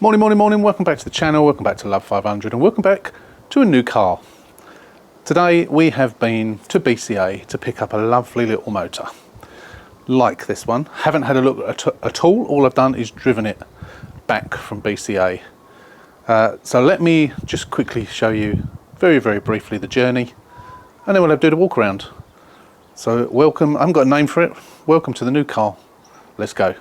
Morning, welcome back to the channel, welcome back to Love 500 and welcome back to a new car. Today we have been to BCA to pick up a lovely little motor like this one. Haven't had a look at all I've done is driven it back from BCA. So let me just quickly show you very briefly the journey and then we'll have to do the walk around. So welcome, I haven't got a name for it, welcome to the new car, let's go.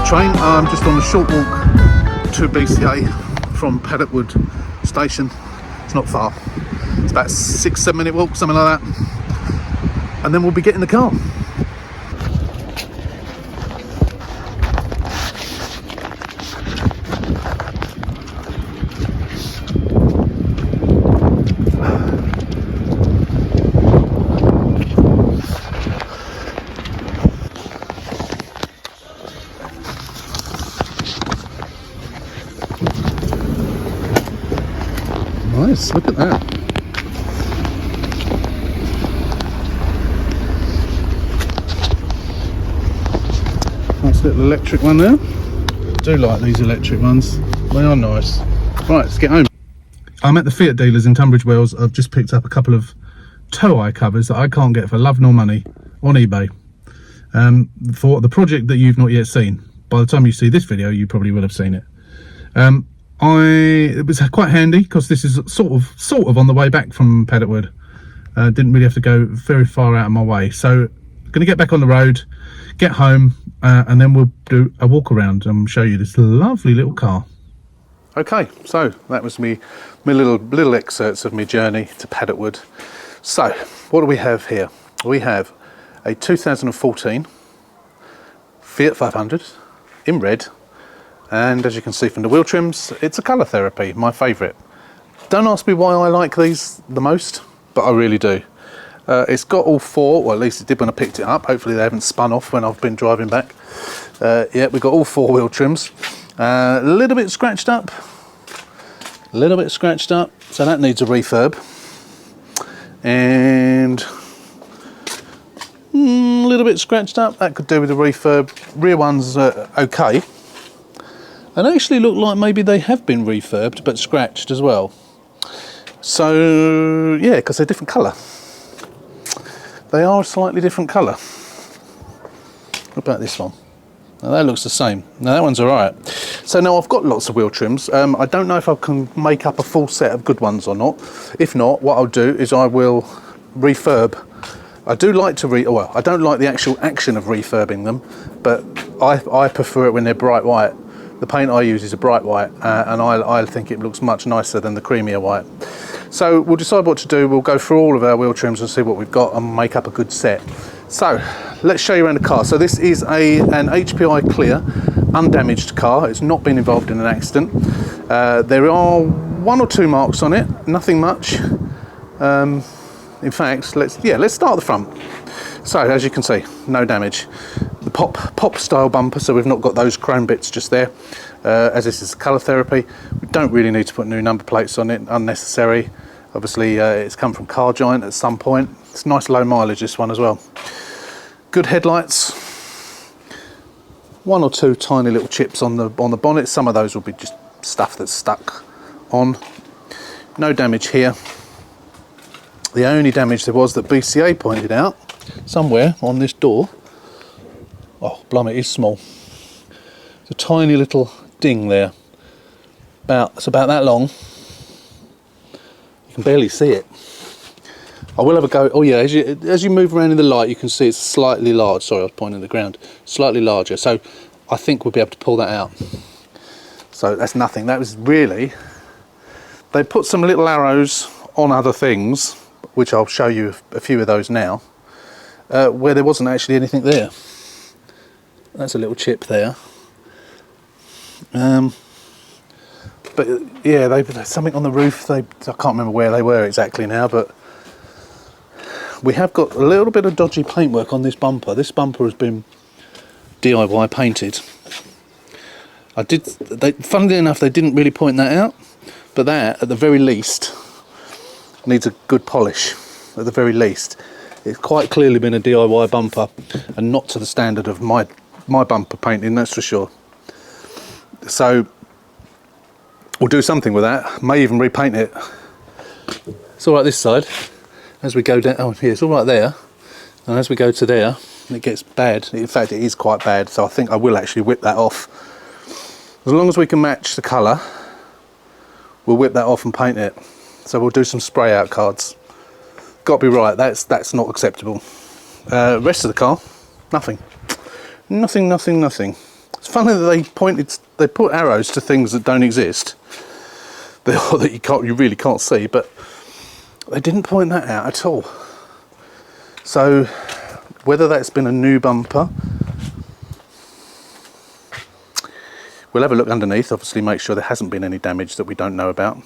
Train. I'm just on a short walk to BCA from Paddock Wood station. It's not far. It's about a 6-7 minute walk, something like that. And then we'll be getting the car. Nice, look at that. Nice little electric one there. I do like these electric ones, they are nice. Right, let's get home. I'm at the Fiat dealers in Tunbridge Wells. I've just picked up a couple of tow eye covers that I can't get for love nor money on eBay for the project that you've not yet seen. By the time you see this video, you probably will have seen it. It was quite handy because this is sort of on the way back from Paddock Wood. Didn't really have to go very far out of my way. So going to get back on the road, get home, and then we'll do a walk around and show you this lovely little car. Okay, so that was my little excerpts of my journey to Paddock Wood. So what do we have here? We have a 2014 Fiat 500 in red. And as you can see from the wheel trims, it's a colour therapy, my favourite. Don't ask me why I like these the most, but I really do. It's got all four, or at least it did when I picked it up. Hopefully they haven't spun off when I've been driving back. Yeah, we've got all four wheel trims. A little bit scratched up, so that needs a refurb. And a little bit scratched up, that could do with a refurb. Rear one's okay. And they actually look like maybe they have been refurbed but scratched as well. So yeah, because they're different colour. They are a slightly different colour. What about this one? Now that looks the same. Now that one's alright. So now I've got lots of wheel trims. I don't know if I can make up a full set of good ones or not. If not, what I'll do is I will refurb. I do like to well, I don't like the actual action of refurbing them, but I prefer it when they're bright white. The paint I use is a bright white, and I think it looks much nicer than the creamier white. So we'll decide what to do. We'll go through all of our wheel trims and see what we've got and make up a good set. So let's show you around the car. So this is an HPI clear, undamaged car. It's not been involved in an accident. There are 1 or 2 marks on it, nothing much. In fact, let's start at the front. So as you can see, no damage. The pop style bumper, so we've not got those chrome bits just there. As this is colour therapy, we don't really need to put new number plates on it, unnecessary. Obviously it's come from Car Giant at some point. It's nice low mileage, this one as well. Good headlights. 1 or 2 tiny little chips on the bonnet. Some of those will be just stuff that's stuck on. No damage here. The only damage there was that BCA pointed out somewhere on this door. Oh, blimey, it is small. It's a tiny little ding there. It's about that long. You can barely see it. I will have a go. Oh yeah, as you move around in the light, you can see it's slightly large. Sorry, I was pointing at the ground. Slightly larger. So I think we'll be able to pull that out. So that's nothing. That was really... They put some little arrows on other things, which I'll show you a few of those now, where there wasn't actually anything there. That's a little chip there. But yeah, there's something on the roof. I can't remember where they were exactly now, but we have got a little bit of dodgy paintwork on this bumper. This bumper has been DIY painted. Funnily enough, they didn't really point that out, but that, at the very least, needs a good polish. At the very least, it's quite clearly been a DIY bumper, and not to the standard of my bumper painting, that's for sure. So we'll do something with that. May even repaint it. It's all right this side. As we go down, oh here, it's all right there, and as we go to there, it gets bad. In fact, it is quite bad. So I think I will actually whip that off. As long as we can match the colour, we'll whip that off and paint it. So we'll do some spray out cards. Got to be right. That's not acceptable. Rest of the car, nothing. It's funny that they put arrows to things that don't exist, that you really can't see, but they didn't point that out at all. So whether that's been a new bumper, we'll have a look underneath. Obviously, make sure there hasn't been any damage that we don't know about.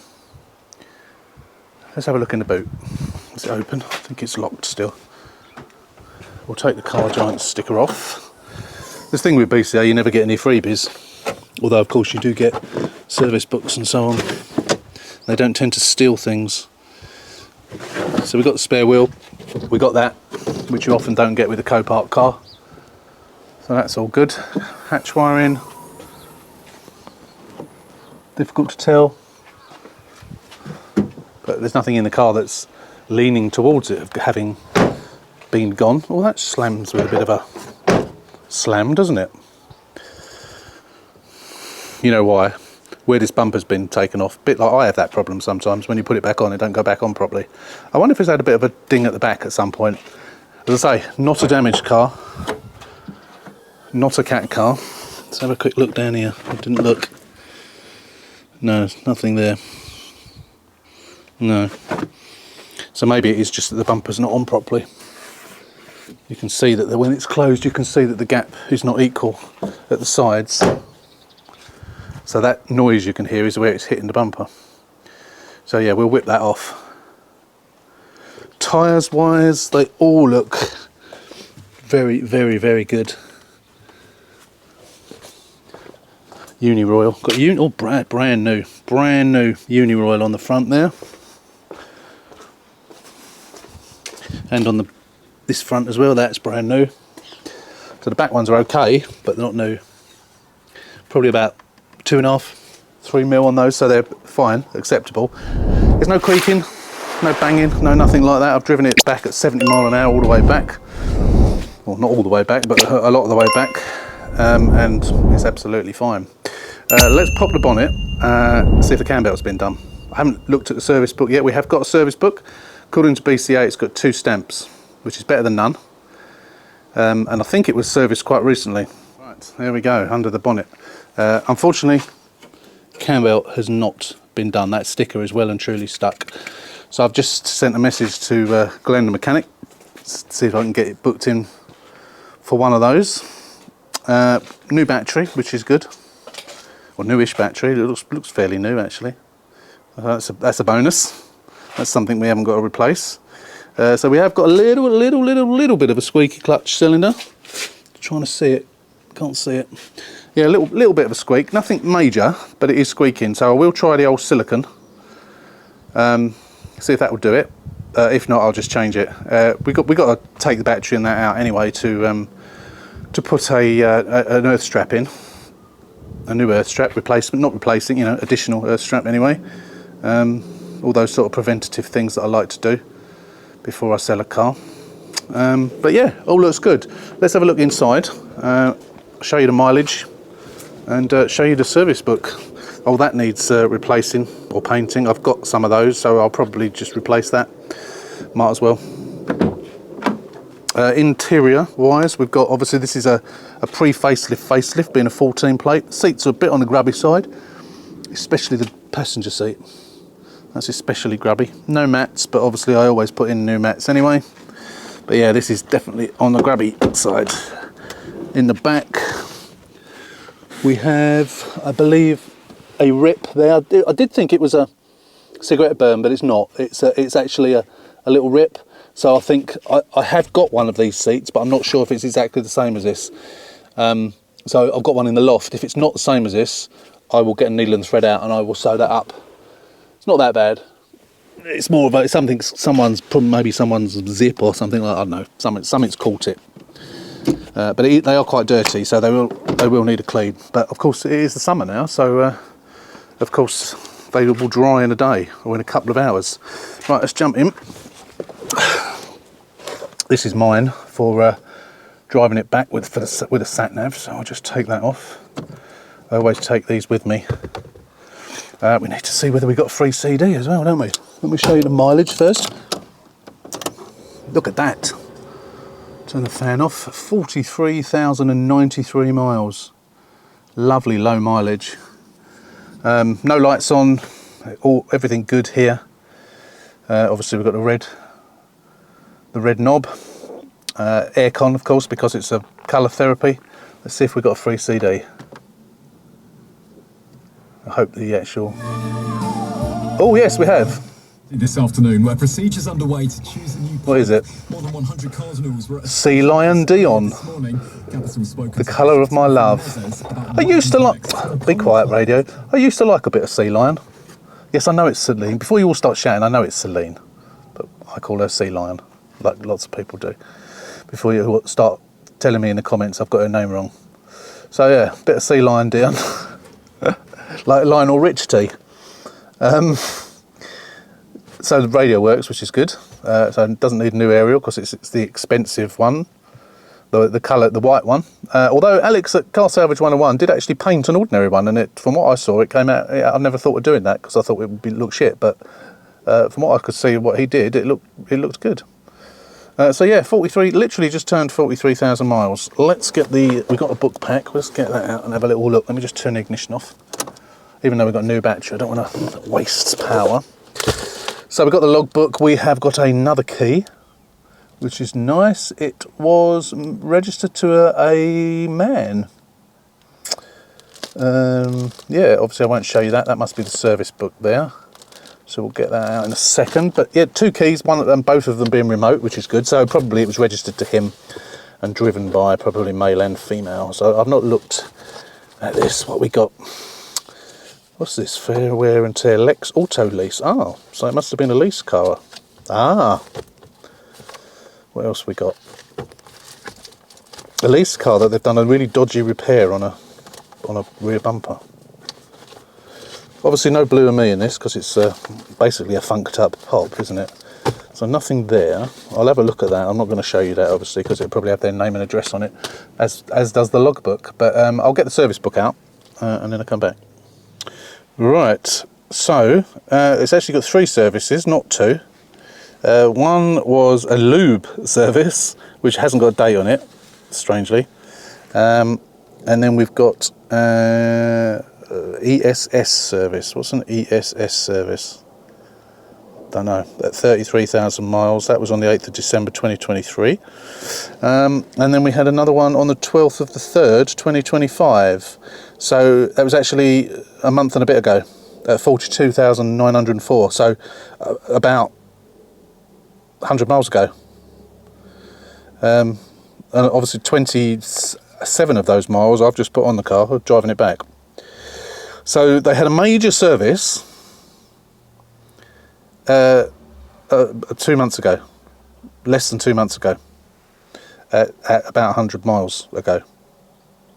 Let's have a look in the boot. Is it open? I think it's locked still. We'll take the Car Giant sticker off. This thing with BCA, you never get any freebies, although of course you do get service books and so on. They don't tend to steal things. So we've got the spare wheel, we got that, which you often don't get with a Copart car. So that's all good. Hatch wiring, difficult to tell, but there's nothing in the car that's leaning towards it of having been gone. Well, that slams with a bit of a slam, doesn't it? You know why? Where this bumper's been taken off. A bit like I have that problem sometimes. When you put it back on, it don't go back on properly. I wonder if it's had a bit of a ding at the back at some point. As I say, not a damaged car, not a cat car. Let's have a quick look down here. I didn't look. No, there's nothing there. No. So maybe it is just that the bumper's not on properly. You can see that when it's closed, you can see that the gap is not equal at the sides. So that noise you can hear is where it's hitting the bumper. So yeah, we'll whip that off. Tyres wise, they all look very, very, very good. Uniroyal, got brand new Uniroyal on the front there, and on this front as well. That's brand new. So the back ones are okay, but they're not new. Probably about 2.5, 3 mil on those, so they're fine, acceptable. There's no creaking, no banging, no nothing like that. I've driven it back at 70 mile an hour all the way back. Well, not all the way back, but a lot of the way back, and it's absolutely fine. Let's pop the bonnet, see if the cam belt's been done. I haven't looked at the service book yet. We have got a service book. According to BCA, it's got 2 stamps, which is better than none. And I think it was serviced quite recently. Right, there we go, under the bonnet. Unfortunately, cam belt has not been done. That sticker is well and truly stuck. So I've just sent a message to Glenn the mechanic, see if I can get it booked in for one of those. New battery, which is good, or newish battery. It looks fairly new actually. That's a bonus. That's something we haven't got to replace. So we have got a little bit of a squeaky clutch cylinder. Trying to see it, can't see it. Yeah, a little bit of a squeak. Nothing major, but it is squeaking. So I will try the old silicone. See if that will do it. If not, I'll just change it. We got to take the battery and that out anyway to put an earth strap in, a new earth strap replacement, not replacing, you know, additional earth strap anyway. All those sort of preventative things that I like to do before I sell a car. But yeah, all looks good. Let's have a look inside. Show you the mileage and show you the service book. Oh, that needs replacing or painting. I've got some of those, so I'll probably just replace that. Might as well. Interior wise, we've got, obviously this is a pre-facelift, being a 14 plate. Seats are a bit on the grubby side, especially the passenger seat. That's especially grubby. No mats, but obviously I always put in new mats anyway. But yeah, this is definitely on the grubby side. In the back, we have, I believe, a rip there. I did think it was a cigarette burn, but it's not. It's actually a little rip. So I think I have got one of these seats, but I'm not sure if it's exactly the same as this. So I've got one in the loft. If it's not the same as this, I will get a needle and thread out and I will sew that up. It's not that bad. It's more of maybe someone's zip or something like, I don't know, something's caught it. But they are quite dirty, so they will need a clean. But of course it is the summer now, so of course they will dry in a day or in a couple of hours. Right, let's jump in. This is mine for driving it back with a sat nav, so I'll just take that off. I always take these with me. We need to see whether we got a free CD as well, don't we? Let me show you the mileage first. Look at that. Turn the fan off. 43,093 miles. Lovely low mileage. No lights on. Everything good here. Obviously we've got the red knob. Aircon, of course, because it's a colour therapy. Let's see if we've got a free CD. I hope the actual... Oh yes, we have. This afternoon, where procedures underway to choose a new... What is it? More than 100 Cardinals were... Sea Lion Dion. The colour of my love. I used to like... Be quiet, radio. I used to like a bit of Sea Lion. Yes, I know it's Celine. Before you all start shouting, I know it's Celine. But I call her Sea Lion, like lots of people do. Before you start telling me in the comments I've got her name wrong. So yeah, bit of Sea Lion Dion. Like Lionel Richie. So the radio works, which is good. So it doesn't need a new aerial because it's the expensive one, the colour, the white one. Although Alex at Car Salvage 101 did actually paint an ordinary one, and from what I saw, it came out. I never thought of doing that because I thought it would look shit. But from what I could see, what he did, it looked good. So yeah, 43, literally just turned 43,000 miles. Let's get we've got a book pack. Let's get that out and have a little look. Let me just turn the ignition off. Even though we've got a new battery, I don't want to waste power. So we've got the logbook. We have got another key, which is nice. It was registered to a man. Yeah, obviously I won't show you that. That must be the service book there. So we'll get that out in a second. But yeah, 2 keys, both of them being remote, which is good. So probably it was registered to him and driven by probably male and female. So I've not looked at this. What we got? What's this? Fair wear and tear Lex Auto Lease. Oh, so it must have been a lease car. Ah. What else we got? A lease car that they've done a really dodgy repair on a rear bumper. Obviously no Blue and Me in this because it's basically a funked up pop, isn't it? So nothing there. I'll have a look at that. I'm not going to show you that obviously because it'll probably have their name and address on it, as does the logbook. But I'll get the service book out and then I'll come back. Right, so it's actually got 3 services, not 2. One was a lube service, which hasn't got a date on it, strangely. And then we've got ESS service. What's an ESS service? don't know, at 33,000 miles. That was on the 8th of December 2023. And then we had another one on the 12th of the 3rd, 2025. So that was actually a month and a bit ago, at 42,904. So about 100 miles ago. And obviously 27 of those miles I've just put on the car, driving it back. So they had a major service 2 months ago, less than 2 months ago, at about 100 miles ago.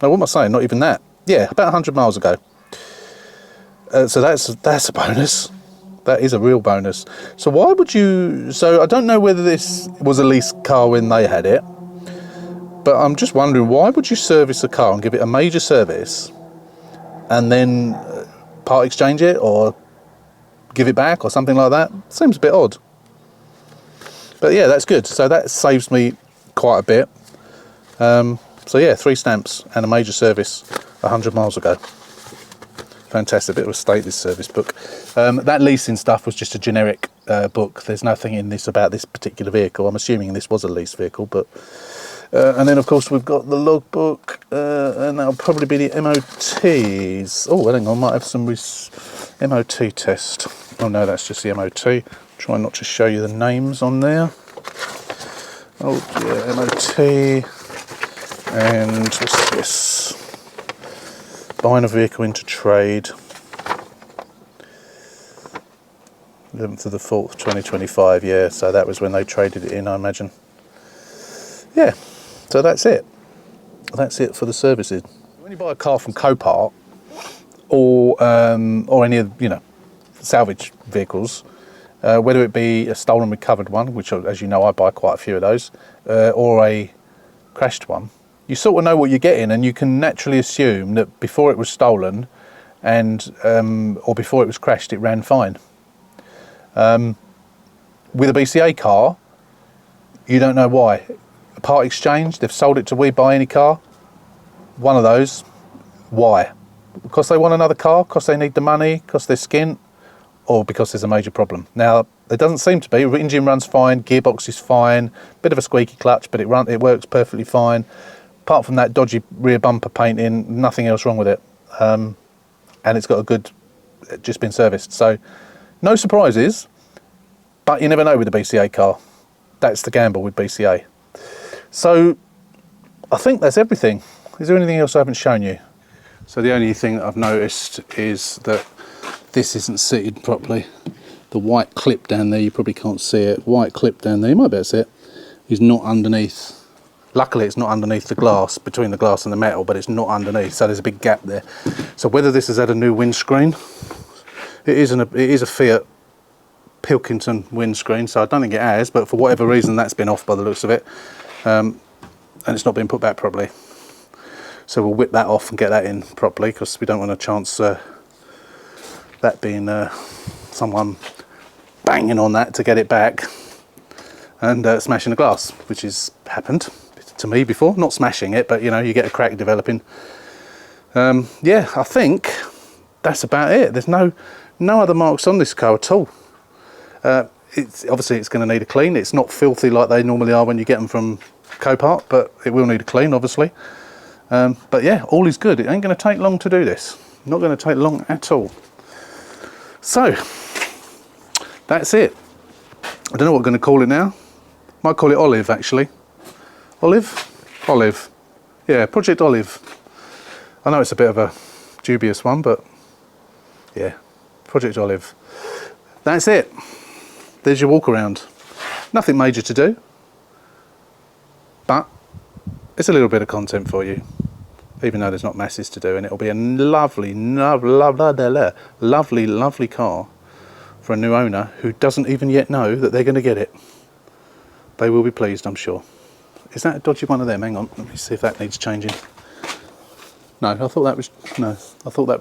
No, what am I saying? Not even that. Yeah, about 100 miles ago. So that's a bonus. That is a real bonus. So why would you... So I don't know whether this was a lease car when they had it, but I'm just wondering, why would you service a car and give it a major service and then part exchange it or give it back or something like that? Seems a bit odd. But yeah, that's good. So that saves me quite a bit. So yeah, 3 stamps and a major service 100 miles ago. Fantastic. Bit of a state, this service book. That leasing stuff was just a generic book. There's nothing in this about this particular vehicle. I'm assuming this was a lease vehicle, but and then of course we've got the logbook, and that'll probably be the MOTs. Oh, hang on, might have some MOT test. Oh no, that's just the MOT. Try not to show you the names on there. Oh yeah, MOT. And what's this? Buying a vehicle into trade. 11th of the 4th, 2025. Yeah, so that was when they traded it in, I imagine. Yeah, so that's it. That's it for the services. When you buy a car from Copart or any of, salvage vehicles, whether it be a stolen recovered one, which, as you know, I buy quite a few of those, or a crashed one, you sort of know what you're getting, and you can naturally assume that before it was stolen and or before it was crashed, it ran fine. With a BCA car, you don't know why. A part exchange, they've sold it to We Buy Any Car, one of those. Why? Because they want another car, because they need the money, because they're skint, or because there's a major problem. Now, there doesn't seem to be. Engine runs fine, gearbox is fine, bit of a squeaky clutch, but it works perfectly fine. Apart from that dodgy rear bumper painting, nothing else wrong with it. And it's got just been serviced. So, no surprises, but you never know with a BCA car. That's the gamble with BCA. So, I think that's everything. Is there anything else I haven't shown you? So the only thing I've noticed is that this isn't seated properly. The white clip down there, you probably can't see it. White clip down there, you might be able to see it, is not underneath. Luckily it's not underneath the glass, between the glass and the metal, but it's not underneath, so there's a big gap there. So whether this has had a new windscreen, it is a Fiat Pilkington windscreen, so I don't think it has, but for whatever reason that's been off by the looks of it, and it's not been put back properly. So we'll whip that off and get that in properly, because we don't want a chance that being someone banging on that to get it back and smashing the glass, which has happened to me before. Not smashing it, but you get a crack developing. Yeah, I think that's about it. There's no other marks on this car at all. It's going to need a clean. It's not filthy like they normally are when you get them from Copart, but it will need a clean, obviously. But yeah, all is good. It ain't going to take long to do this. Not going to take long at all. So that's it. I don't know what I'm going to call it now. Might call it Olive, actually. Olive. Yeah, Project Olive. I know it's a bit of a dubious one, but yeah, Project Olive. That's it. There's your walk around. Nothing major to do, but it's a little bit of content for you, even though there's not masses to do, and it'll be a lovely car for a new owner who doesn't even yet know that they're going to get it. They will be pleased, I'm sure. Is that a dodgy one of them? Hang on, let me see if that needs changing. No, I thought that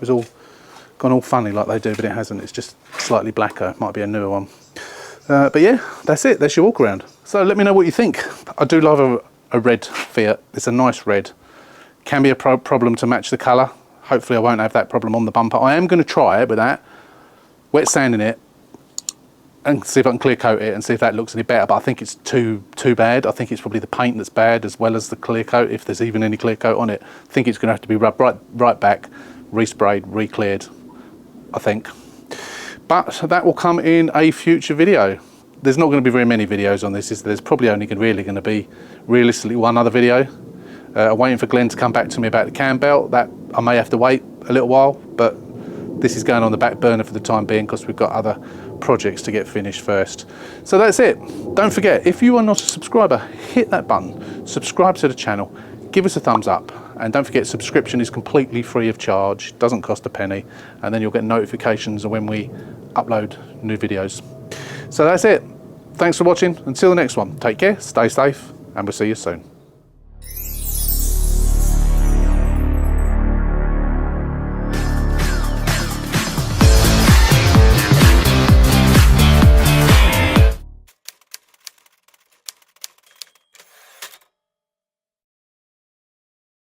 was all gone all funny like they do, but it hasn't. It's just slightly blacker. Might be a newer one. But yeah, that's it. That's your walk around. So let me know what you think. I do love a red Fiat. It's a nice red. Can be a problem to match the colour. Hopefully I won't have that problem on the bumper. I am going to try it with that. Wet sanding it and see if I can clear coat it and see if that looks any better. But I think it's too bad. I think it's probably the paint that's bad as well as the clear coat, if there's even any clear coat on it. I think it's going to have to be rubbed right back, resprayed, re-cleared, I think. But that will come in a future video. There's not going to be very many videos on this. There's probably only really going to be realistically one other video. I'm waiting for Glenn to come back to me about the cam belt. That I may have to wait a little while, but this is going on the back burner for the time being because we've got other projects to get finished first. So that's it. Don't forget, if you are not a subscriber, hit that button, subscribe to the channel, give us a thumbs up, and don't forget subscription is completely free of charge, doesn't cost a penny, and then you'll get notifications when we upload new videos. So that's it. Thanks for watching. Until the next one, take care, stay safe, and we'll see you soon.